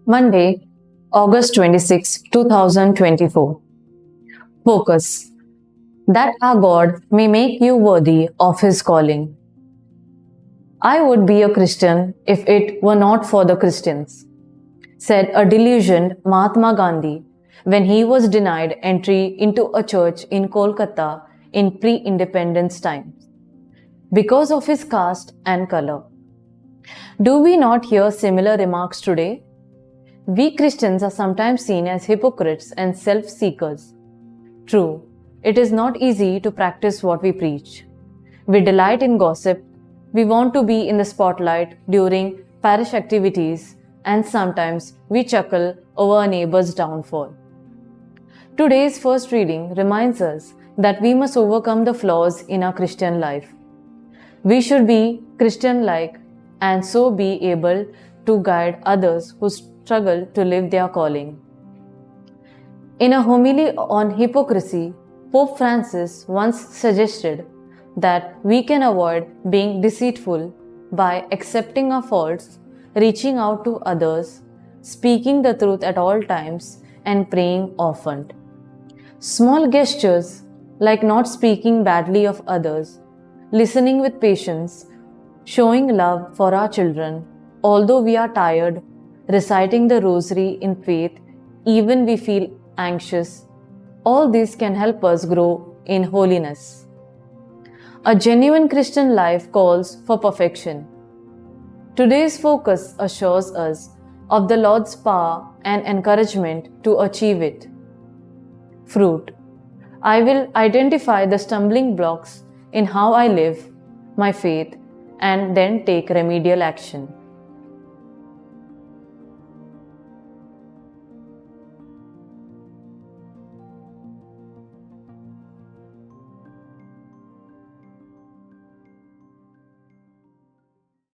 Monday, August 26, 2024. Focus. That our God may make you worthy of His calling. I would be a Christian if it were not for the Christians, said a delusioned Mahatma Gandhi when he was denied entry into a church in Kolkata in pre-independence times because of his caste and color. Do we not hear similar remarks today? We Christians are sometimes seen as hypocrites and self-seekers. True, it is not easy to practice what we preach. We delight in gossip, we want to be in the spotlight during parish activities, and sometimes we chuckle over a neighbor's downfall. Today's first reading reminds us that we must overcome the flaws in our Christian life. We should be Christian-like and so be able to guide others who struggle to live their calling. In a homily on hypocrisy, Pope Francis once suggested that we can avoid being deceitful by accepting our faults, reaching out to others, speaking the truth at all times, and praying often. Small gestures like not speaking badly of others, listening with patience, showing love for our children, although we are tired, reciting the rosary in faith, even we feel anxious, all these can help us grow in holiness. A genuine Christian life calls for perfection. Today's focus assures us of the Lord's power and encouragement to achieve it. Fruit. I will identify the stumbling blocks in how I live, my faith, and then take remedial action.